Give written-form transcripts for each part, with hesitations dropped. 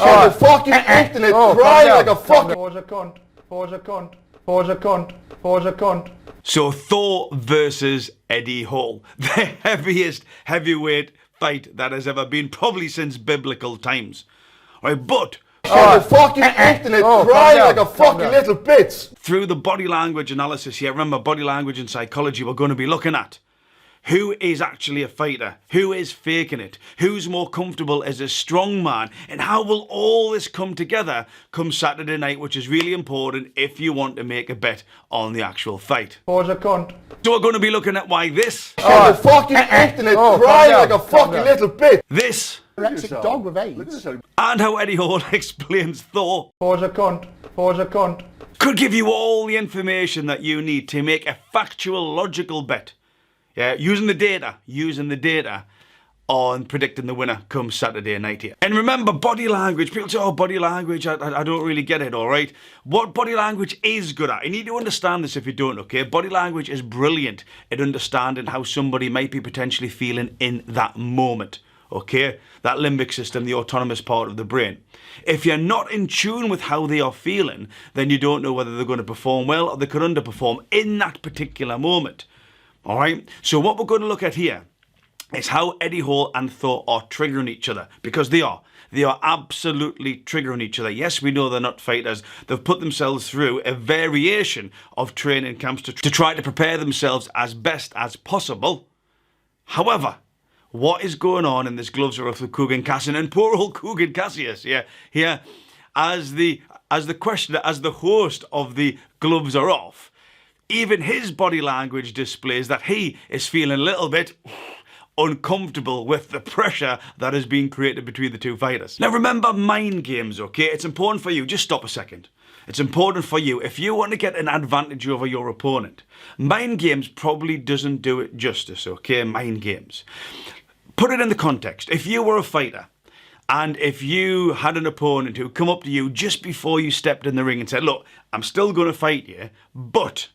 on the fucking internet crying like a fucking... Thor's a cunt. Thor's a cunt. Thor's a cunt. Thor's a cunt. So Thor versus Eddie Hall. The heaviest heavyweight fight that has ever been, probably since biblical times. Right, but... on the fucking internet crying like a fucking little bitch. Through the body language analysis here, remember body language and psychology, we're going to be looking at who is actually a fighter, who is faking it, who's more comfortable as a strong man, and how will all this come together come Saturday night, which is really important if you want to make a bet on the actual fight. Thor's a cunt. So we're going to be looking at why this, on the fucking internet crying like a fucking little bitch. this, Anorexic dog with AIDS. and how Eddie Hall explains Thor Thor's a cunt. Thor's a cunt. could give you all the information that you need to make a factual, logical bet. Yeah, using the data on predicting the winner come Saturday night here. And remember, body language. People say, oh, body language, I don't really get it, all right? What body language is good at? You need to understand this if you don't, okay? Body language is brilliant at understanding how somebody might be potentially feeling in that moment, okay? That limbic system, the autonomous part of the brain. If you're not in tune with how they are feeling, then you don't know whether they're going to perform well or they could underperform in that particular moment. All right, so what we're going to look at here is how Eddie Hall and Thor are triggering each other, because they are absolutely triggering each other. Yes, we know they're not fighters. They've put themselves through a variation of training camps to try to prepare themselves as best as possible. However, what is going on in this gloves are off with Cougar and Cassian, and poor old Cougar and Cassius, here as the questioner, as the host of the gloves are off. Even his body language displays that he is feeling a little bit uncomfortable with the pressure that is being created between the two fighters. Now remember, mind games, okay? It's important for you, just stop a second. It's important for you, if you want to get an advantage over your opponent. Mind games probably doesn't do it justice, okay? Mind games. Put it in the context. If you were a fighter, and if you had an opponent who come up to you just before you stepped in the ring and said, look, I'm still going to fight you, but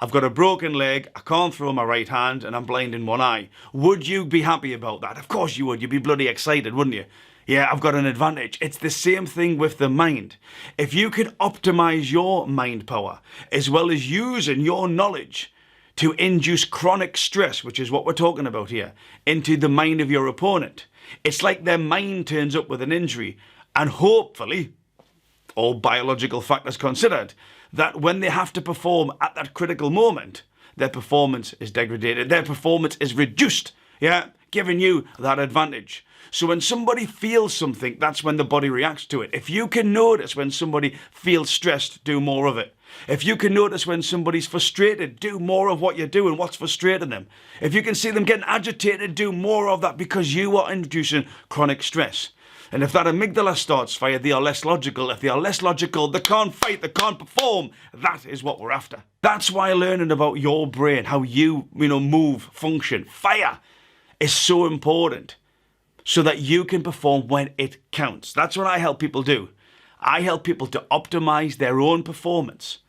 I've got a broken leg, I can't throw my right hand, and I'm blind in one eye. Would you be happy about that? Of course you would. You'd be bloody excited, wouldn't you? Yeah, I've got an advantage. It's the same thing with the mind. If you could optimize your mind power, as well as using your knowledge to induce chronic stress, which is what we're talking about here, into the mind of your opponent, it's like their mind turns up with an injury, and hopefully, all biological factors considered, that when they have to perform at that critical moment, their performance is degraded, their performance is reduced, yeah, giving you that advantage. So when somebody feels something, that's when the body reacts to it. If you can notice when somebody feels stressed, do more of it. If you can notice when somebody's frustrated, do more of what you're doing, what's frustrating them. If you can see them getting agitated, do more of that, because you are introducing chronic stress. And if that amygdala starts fire, they are less logical. If they are less logical, they can't fight, they can't perform. That is what we're after. That's why learning about your brain, how you move, function, fire, is so important, so that you can perform when it counts. That's what I help people do. I help people to optimize their own performance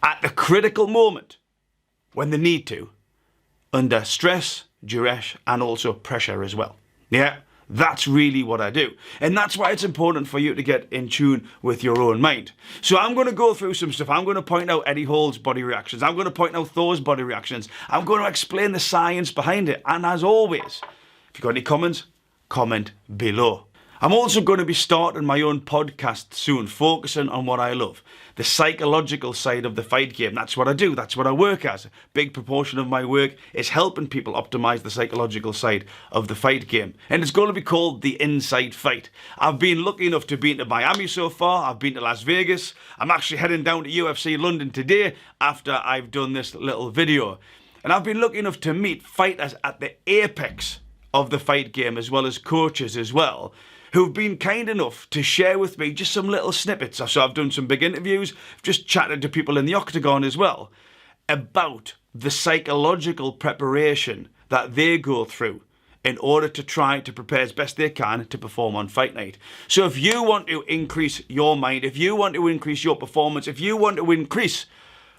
at the critical moment when they need to, under stress, duress, and also pressure as well. Yeah. That's really what I do. And that's why it's important for you to get in tune with your own mind. So I'm going to go through some stuff. I'm going to point out Eddie Hall's body reactions. I'm going to point out Thor's body reactions. I'm going to explain the science behind it. And as always, if you've got any comments, comment below. I'm also going to be starting my own podcast soon, focusing on what I love, the psychological side of the fight game. That's what I do. That's what I work as. A big proportion of my work is helping people optimize the psychological side of the fight game. And it's going to be called The Inside Fight. I've been lucky enough to be to Miami so far. I've been to Las Vegas. I'm actually heading down to UFC London today after I've done this little video. And I've been lucky enough to meet fighters at the apex of the fight game, as well as coaches as well, who've been kind enough to share with me just some little snippets. So I've done some big interviews, just chatted to people in the octagon as well, about the psychological preparation that they go through in order to try to prepare as best they can to perform on fight night. So if you want to increase your mind, if you want to increase your performance, if you want to increase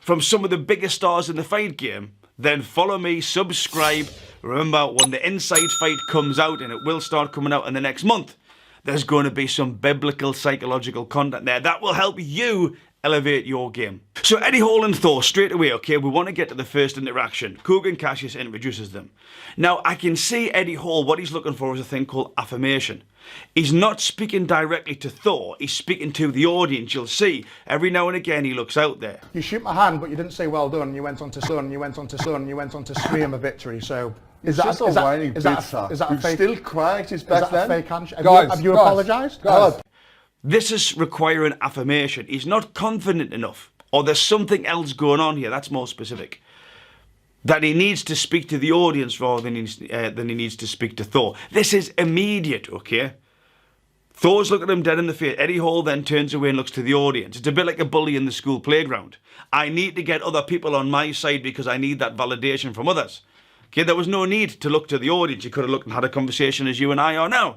from some of the biggest stars in the fight game, then follow me, subscribe. Remember, when The Inside Fight comes out, and it will start coming out in the next month, there's going to be some biblical psychological content there that will help you elevate your game. So Eddie Hall and Thor, straight away, okay, we want to get to the first interaction. Cougar and Cassius introduces them. Now, I can see Eddie Hall, what he's looking for is a thing called affirmation. He's not speaking directly to Thor, he's speaking to the audience. You'll see, every now and again he looks out there. You shoot my hand, but you didn't say well done. You went on to son, you went on to son, you went on to scream a victory. So is that a fake? Still crying since back then? Fake handshake? Have you apologised? Guys. This is requiring affirmation. He's not confident enough, or there's something else going on here, that's more specific. That he needs to speak to the audience rather than he needs to speak to Thor. This is immediate, okay? Thor's looking at him dead in the face. Eddie Hall then turns away and looks to the audience. It's a bit like a bully in the school playground. I need to get other people on my side because I need that validation from others. Okay, there was no need to look to the audience. You could have looked and had a conversation as you and I are now.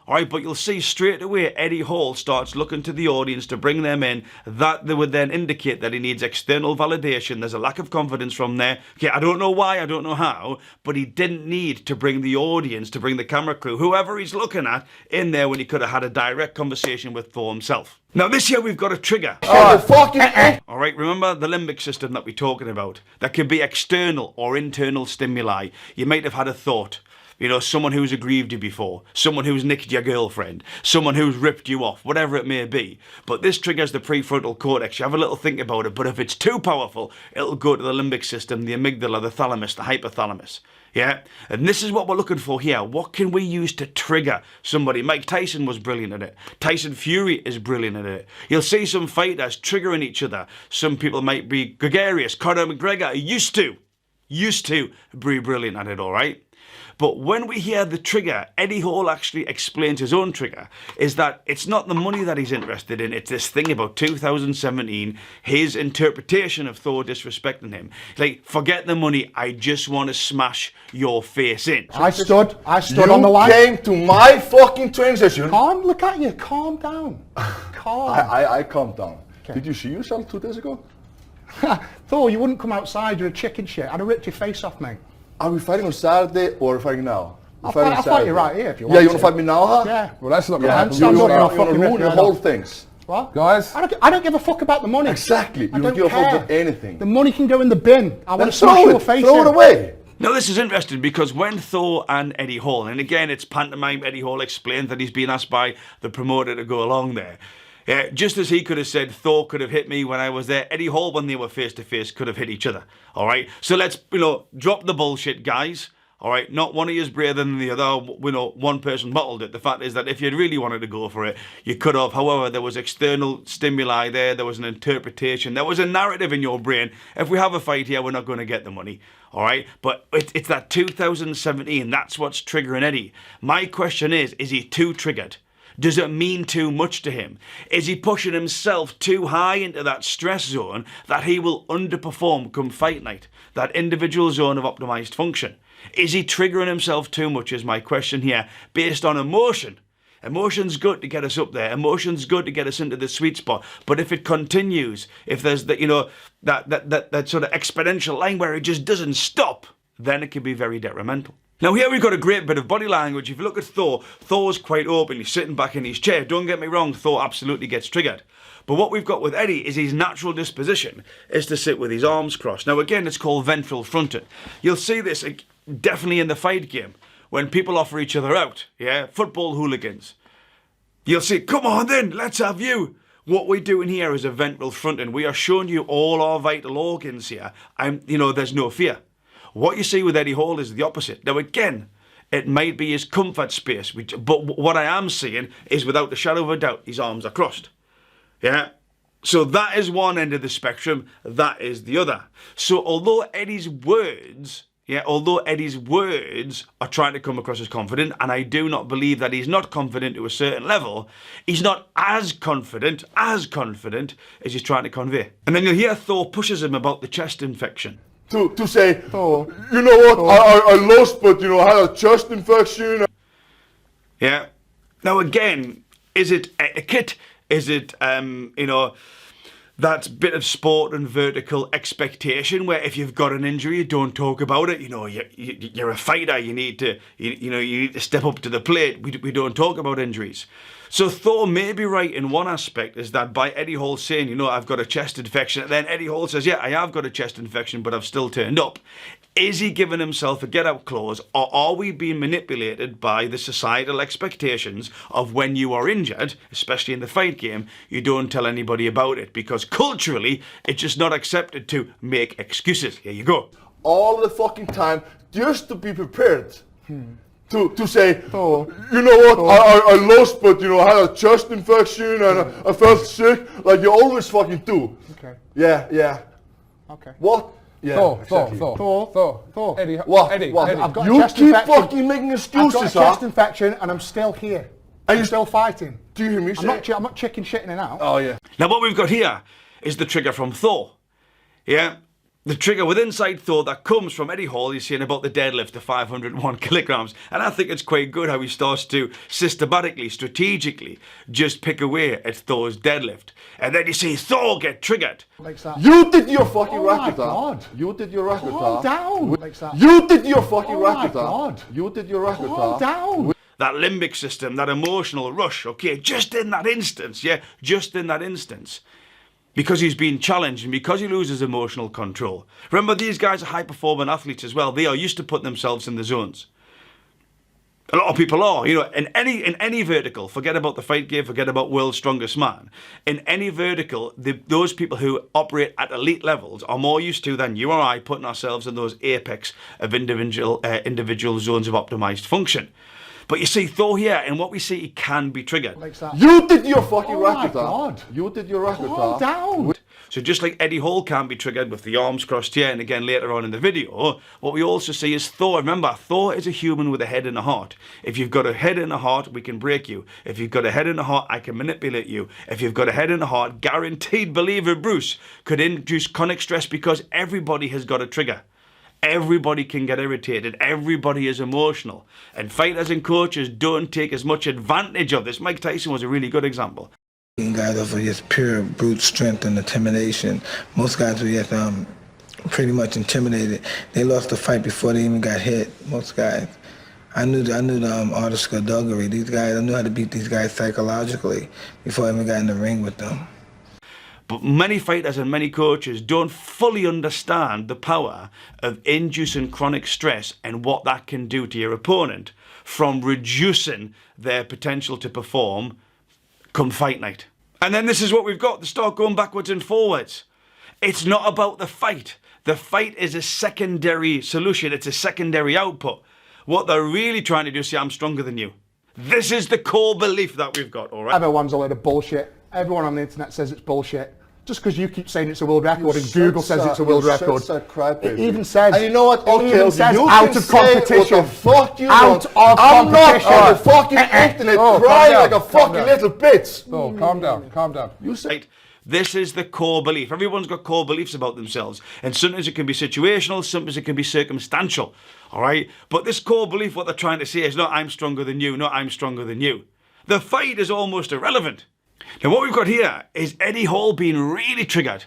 Alright, but you'll see straight away Eddie Hall starts looking to the audience to bring them in. That they would then indicate that he needs external validation. There's a lack of confidence from there. Okay, I don't know why, I don't know how, but he didn't need to bring the audience, to bring the camera crew, whoever he's looking at, in there when he could have had a direct conversation with Thor himself. Now this year we've got a trigger. Alright, remember the limbic system that we're talking about? That could be external or internal stimuli. You might have had a thought. You know, someone who's aggrieved you before, someone who's nicked your girlfriend, someone who's ripped you off, whatever it may be. But this triggers the prefrontal cortex. You have a little think about it, but if it's too powerful, it'll go to the limbic system, the amygdala, the thalamus, the hypothalamus. Yeah? And this is what we're looking for here. What can we use to trigger somebody? Mike Tyson was brilliant at it. Tyson Fury is brilliant at it. You'll see some fighters triggering each other. Some people might be gregarious. Conor McGregor used to be brilliant at it, all right? But when we hear the trigger, Eddie Hall actually explains his own trigger, is that it's not the money that he's interested in, it's this thing about 2017, his interpretation of Thor disrespecting him. Like, forget the money, I just want to smash your face in. I stood on the line. You came to my fucking train station. Calm, look at you, calm down. Calm. I calmed down. Okay. Did you see yourself 2 days ago? Thor, you wouldn't come outside, you're a chicken shit. I'd have ripped your face off, mate. Are we fighting on Saturday or are we fighting now? I'll fight you right here if you want. Yeah, you want to fight me now, huh? Yeah. Well, that's not going to happen. You want to ruin the whole things. What? Guys? I don't give a fuck about the money. Exactly. You don't give a fuck about anything. The money can go in the bin. I want to throw smash your face in. Throw it away. Now this is interesting because when Thor and Eddie Hall, and again it's pantomime, Eddie Hall explains that he's been asked by the promoter to go along there. Just as he could have said Thor could have hit me when I was there, Eddie Hall, when they were face to face, could have hit each other. All right, so let's drop the bullshit, guys. All right, not one of you is braver than the other. One person bottled it. The fact is that if you'd really wanted to go for it, you could have. However, there was external stimuli there. There was an interpretation. There was a narrative in your brain. If we have a fight here, we're not going to get the money. All right, but it's that 2017. That's what's triggering Eddie. My question is he too triggered? Does it mean too much to him? Is he pushing himself too high into that stress zone that he will underperform come fight night? That individual zone of optimized function. Is he triggering himself too much is my question here, based on emotion. Emotion's good to get us up there. Emotion's good to get us into the sweet spot. But if it continues, if there's that sort of exponential line where it just doesn't stop, then it can be very detrimental. Now here we've got a great bit of body language. If you look at Thor, Thor's quite open. He's sitting back in his chair. Don't get me wrong, Thor absolutely gets triggered. But what we've got with Eddie is his natural disposition is to sit with his arms crossed. Now again, it's called ventral fronted. You'll see this definitely in the fight game when people offer each other out, yeah? Football hooligans. You'll see, come on then, let's have you. What we're doing here is a ventral fronting. We are showing you all our vital organs here. There's no fear. What you see with Eddie Hall is the opposite. Now again, it might be his comfort space, but what I am seeing is without a shadow of a doubt, his arms are crossed. Yeah? So that is one end of the spectrum, that is the other. So although Eddie's words are trying to come across as confident, and I do not believe that he's not confident to a certain level, he's not as confident as he's trying to convey. And then you'll hear Thor pushes him about the chest infection. To say, oh, you know what, I lost, but I had a chest infection. Yeah. Now again, is it etiquette? Is it, that bit of sport and vertical expectation where if you've got an injury, you don't talk about it? You're a fighter. You need to, you need to step up to the plate. We don't talk about injuries. So Thor may be right in one aspect, is that by Eddie Hall saying, you know, I've got a chest infection, and then Eddie Hall says, yeah, I have got a chest infection, but I've still turned up. Is he giving himself a get-out clause, or are we being manipulated by the societal expectations of when you are injured, especially in the fight game, you don't tell anybody about it, because culturally, it's just not accepted to make excuses. Here you go. All the fucking time, just to be prepared. To say, you know what, I lost, but you know, I had a chest infection and I felt sick, like you always fucking do. Okay. Yeah. Okay. What? Yeah, Thor. Eddie, What? Eddie, What? Eddie. I've got a You chest keep infection. fucking making excuses, I've got a chest infection and I'm still here. And I'm still fighting. Do you hear me say? I'm not chicken shitting it out. Oh yeah. Now what we've got here is the trigger from Thor. Yeah? The trigger with inside Thor that comes from Eddie Hall. He's saying about the deadlift to 501 kilograms. And I think it's quite good how he starts to systematically, strategically, just pick away at Thor's deadlift. And then you see Thor get triggered. Makes that. You did your fucking Oh my racket God. You did your racket Calm down. Makes that. You did your fucking Oh my racket God. You did your racket Calm down. That limbic system, that emotional rush, okay, just in that instance, yeah, just in that instance. Because he's been challenged and because he loses emotional control. Remember, these guys are high-performing athletes as well. They are used to putting themselves in the zones. A lot of people are, you know, in any vertical, forget about the fight game, forget about world's strongest man. In any vertical, those people who operate at elite levels are more used to than you or I putting ourselves in those apex of individual zones of optimized function. But you see, Thor here, and what we see, he can be triggered. Makes that. You did your fucking Oh my racket God. You did your racket Calm down. So just like Eddie Hall can be triggered with the arms crossed here, and again later on in the video, what we also see is Thor. Remember, Thor is a human with a head and a heart. If you've got a head and a heart, we can break you. If you've got a head and a heart, I can manipulate you. If you've got a head and a heart, guaranteed believer Bruce could induce chronic stress because everybody has got a trigger. Everybody can get irritated. Everybody is emotional. And fighters and coaches don't take as much advantage of this. Mike Tyson was a really good example. Guys off of just pure brute strength and intimidation. Most guys were just pretty much intimidated. They lost the fight before they even got hit. Most guys. I knew the art of skullduggery. These guys, I knew how to beat these guys psychologically before I even got in the ring with them. But many fighters and many coaches don't fully understand the power of inducing chronic stress and what that can do to your opponent from reducing their potential to perform come fight night. And then this is what we've got. They start going backwards and forwards. It's not about the fight. The fight is a secondary solution. It's a secondary output. What they're really trying to do is say, I'm stronger than you. This is the core belief that we've got, all right? Everyone's a load of bullshit. Everyone on the internet says it's bullshit. Just because you keep saying it's a world record and Google says it's a world record. It even says, and you know what? It even says you out can of say competition. What the fuck you Out want. of I'm competition. not on the fucking internet crying like a fucking little bitch. Oh, calm down. You say. Right. This is the core belief. Everyone's got core beliefs about themselves. And sometimes it can be situational, sometimes it can be circumstantial. All right? But this core belief, what they're trying to say is, no, I'm stronger than you. No, I'm stronger than you. The fight is almost irrelevant. Now, what we've got here is Eddie Hall being really triggered.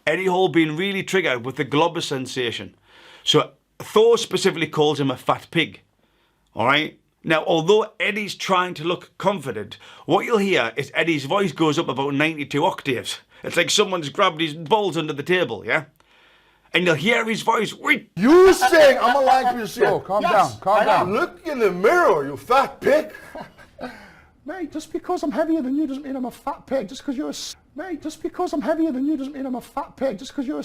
Eddie Hall being really triggered with the globber sensation. So Thor specifically calls him a fat pig. All right? Now, although Eddie's trying to look confident, what you'll hear is Eddie's voice goes up about 92 octaves. It's like someone's grabbed his balls under the table, yeah? And you'll hear his voice. You saying I'm a lying piece of shit. Oh, calm down. Look in the mirror, you fat pig. Mate, just because I'm heavier than you doesn't mean I'm a fat pig. Just because you're a... Mate, just because I'm heavier than you doesn't mean I'm a fat pig. Just because you're a...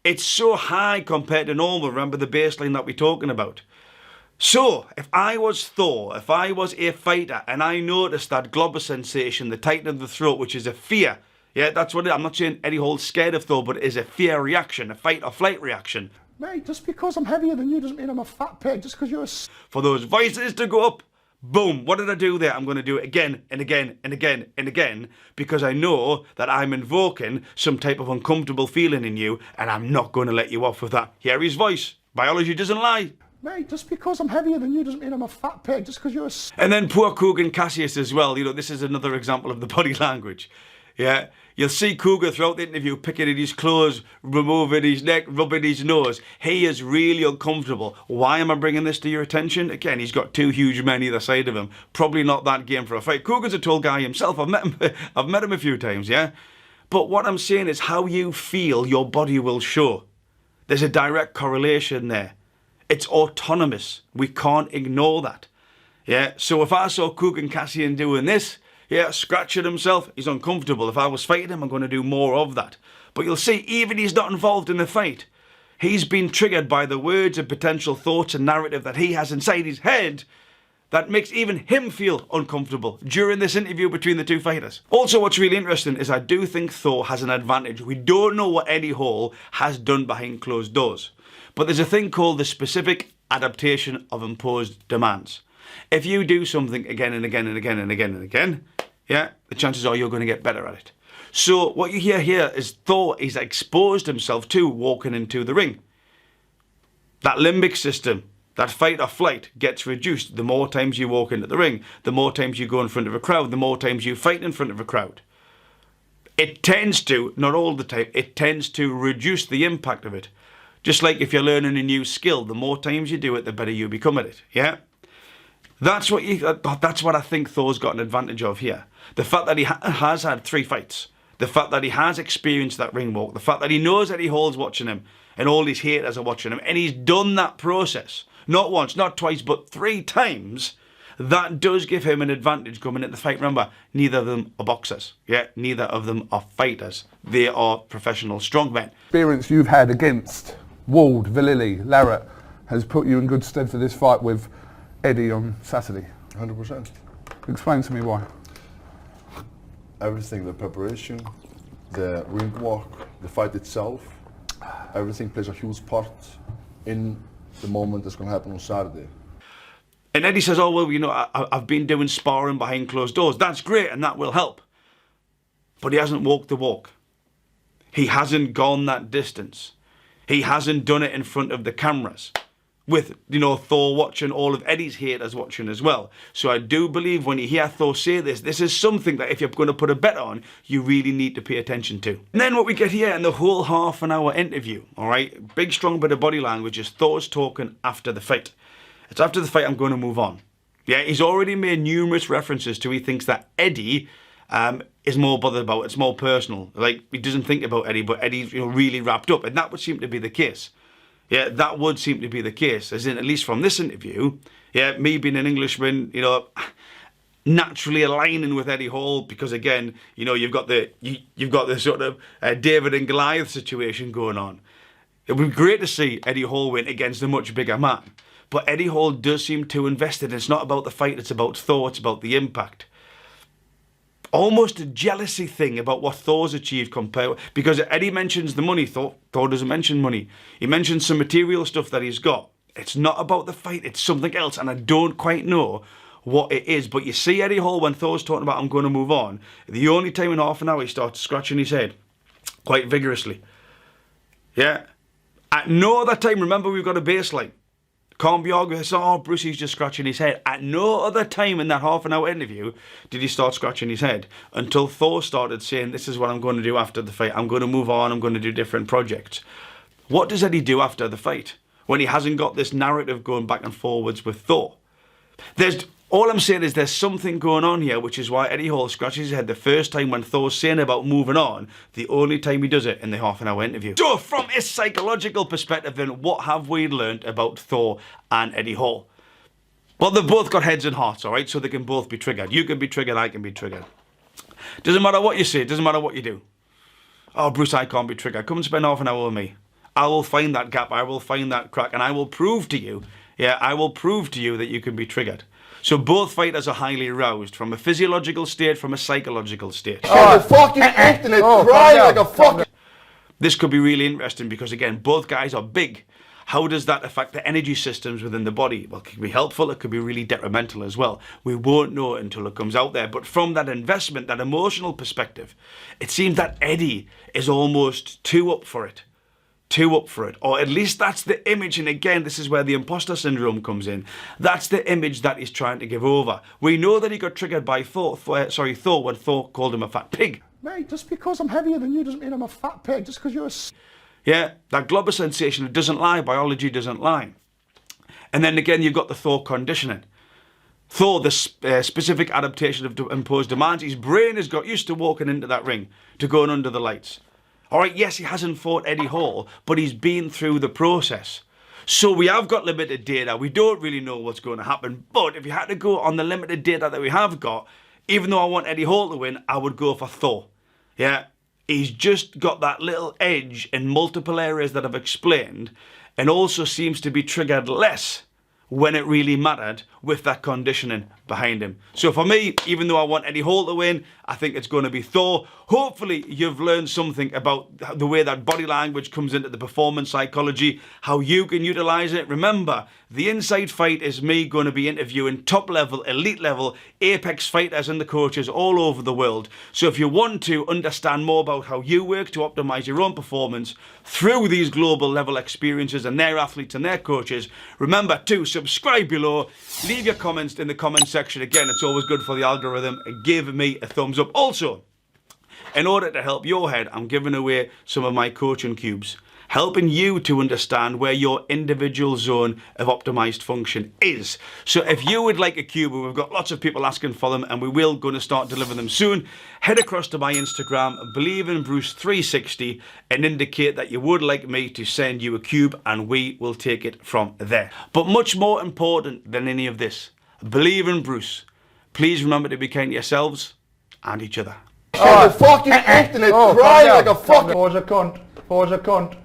It's so high compared to normal. Remember the baseline that we're talking about. So, if I was Thor, if I was a fighter, and I noticed that globber sensation, the tightening of the throat, which is a fear, yeah, that's what it is. I'm not saying Eddie Hall's scared of Thor, but it is a fear reaction, a fight or flight reaction. Mate, just because I'm heavier than you doesn't mean I'm a fat pig. Just because you're a... For those voices to go up, boom, what did I do there? I'm going to do it again and again and again and again because I know that I'm invoking some type of uncomfortable feeling in you and I'm not going to let you off with that. Hear his voice. Biology doesn't lie. Mate, just because I'm heavier than you doesn't mean I'm a fat pig. Just because you're a... And then poor Cougar and Cassius as well. You know, this is another example of the body language. Yeah, you'll see Cougar throughout the interview picking at his clothes, removing his neck, rubbing his nose. He is really uncomfortable. Why am I bringing this to your attention? Again, he's got two huge men either side of him. Probably not that game for a fight. Cougar's a tall guy himself. I've met him. I've met him a few times. Yeah, but what I'm saying is how you feel, your body will show. There's a direct correlation there. It's autonomous. We can't ignore that. Yeah. So if I saw Cougar and Cassian doing this. Yeah, scratching himself, he's uncomfortable. If I was fighting him, I'm going to do more of that. But you'll see, even he's not involved in the fight. He's been triggered by the words and potential thoughts and narrative that he has inside his head that makes even him feel uncomfortable during this interview between the two fighters. Also, what's really interesting is I do think Thor has an advantage. We don't know what Eddie Hall has done behind closed doors. But there's a thing called the specific adaptation of imposed demands. If you do something again and again and again and again and again, yeah, the chances are you're going to get better at it. So what you hear here is Thor is exposed himself to walking into the ring. That limbic system, that fight or flight gets reduced the more times you walk into the ring, the more times you go in front of a crowd, the more times you fight in front of a crowd. It tends to, not all the time, it tends to reduce the impact of it. Just like if you're learning a new skill, the more times you do it, the better you become at it, yeah? That's what I think Thor's got an advantage of here. The fact that he has had 3 fights, the fact that he has experienced that ring walk, the fact that he knows Eddie Hall's watching him and all his haters are watching him, and he's done that process, not once, not twice, but 3 times, that does give him an advantage coming into the fight. Remember, neither of them are boxers, yeah? Neither of them are fighters. They are professional strongmen. Experience you've had against Ward, Vallily, Larratt has put you in good stead for this fight with Eddie on Saturday. 100%. Explain to me why. Everything, the preparation, the ring walk, the fight itself, everything plays a huge part in the moment that's going to happen on Saturday. And Eddie says, oh, well, you know, I've been doing sparring behind closed doors. That's great and that will help. But he hasn't walked the walk. He hasn't gone that distance. He hasn't done it in front of the cameras. With, you know, Thor watching, all of Eddie's haters watching as well. So I do believe when you hear Thor say this, this is something that if you're going to put a bet on, you really need to pay attention to. And then what we get here in the whole half-an-hour interview, all right, big strong bit of body language is Thor's talking after the fight. It's after the fight I'm going to move on. Yeah, he's already made numerous references to he thinks that Eddie is more bothered about, it's more personal. Like, he doesn't think about Eddie, but Eddie's, you know, really wrapped up. And that would seem to be the case. Yeah, that would seem to be the case, as in, at least from this interview, yeah, me being an Englishman, you know, naturally aligning with Eddie Hall, because again, you know, you've got the sort of David and Goliath situation going on. It would be great to see Eddie Hall win against a much bigger man, but Eddie Hall does seem too invested. It's not about the fight, it's about Thor, it's about the impact. Almost a jealousy thing about what Thor's achieved compared, because Eddie mentions the money, Thor doesn't mention money. He mentions some material stuff that he's got. It's not about the fight, it's something else, and I don't quite know what it is. But you see Eddie Hall, when Thor's talking about I'm going to move on, the only time in half an hour he starts scratching his head quite vigorously. Yeah. At no other time, remember we've got a baseline. Can't be arguing, oh, Brucey's just scratching his head. At no other time in that half-an-hour interview did he start scratching his head until Thor started saying, this is what I'm going to do after the fight. I'm going to move on. I'm going to do different projects. What does Eddie do after the fight when he hasn't got this narrative going back and forwards with Thor? All I'm saying is there's something going on here, which is why Eddie Hall scratches his head the first time when Thor's saying about moving on, the only time he does it in the half-an-hour interview. So from a psychological perspective then, what have we learned about Thor and Eddie Hall? Well, they've both got heads and hearts, all right? So they can both be triggered. You can be triggered, I can be triggered. Doesn't matter what you say, doesn't matter what you do. Oh, Bruce, I can't be triggered. Come and spend half an hour with me. I will find that gap, I will find that crack, and I will prove to you, yeah, I will prove to you that you can be triggered. So both fighters are highly aroused from a physiological state, from a psychological state. Oh, the fucking internet crying like a fucking... This could be really interesting because, again, both guys are big. How does that affect the energy systems within the body? Well, it could be helpful, it could be really detrimental as well. We won't know it until it comes out there. But from that investment, that emotional perspective, it seems that Eddie is almost too up for it. Or at least that's the image, and again, this is where the imposter syndrome comes in. That's the image that he's trying to give over. We know that he got triggered by Thor when Thor called him a fat pig. Mate, just because I'm heavier than you doesn't mean I'm a fat pig. Just because you're a... Yeah, that globber sensation, it doesn't lie. Biology doesn't lie. And then again, you've got the Thor conditioning. Thor, the specific adaptation of imposed demands, his brain has got used to walking into that ring, to going under the lights. All right, yes, he hasn't fought Eddie Hall, but he's been through the process. So we have got limited data. We don't really know what's going to happen. But if you had to go on the limited data that we have got, even though I want Eddie Hall to win, I would go for Thor. Yeah, he's just got that little edge in multiple areas that I've explained, and also seems to be triggered less when it really mattered with that conditioning behind him. So for me, even though I want Eddie Hall to win, I think it's going to be Thor. Hopefully you've learned something about the way that body language comes into the performance psychology, how you can utilize it. Remember, the Inside Fight is me going to be interviewing top level, elite level, apex fighters and the coaches all over the world. So if you want to understand more about how you work to optimize your own performance through these global level experiences and their athletes and their coaches, remember to subscribe below, leave your comments in the comment section. Again, it's always good for the algorithm. Give me a thumbs up. Also, in order to help your head, I'm giving away some of my coaching cubes, helping you to understand where your individual zone of optimized function is. So if you would like a cube, we've got lots of people asking for them and we will going to start delivering them soon, head across to my Instagram, BelieveInBruce360, and indicate that you would like me to send you a cube and we will take it from there. But much more important than any of this, believe in Bruce. Please remember to be kind to yourselves and each other. On the fucking internet crying like a fucking... Thor's a cunt. Thor's a cunt.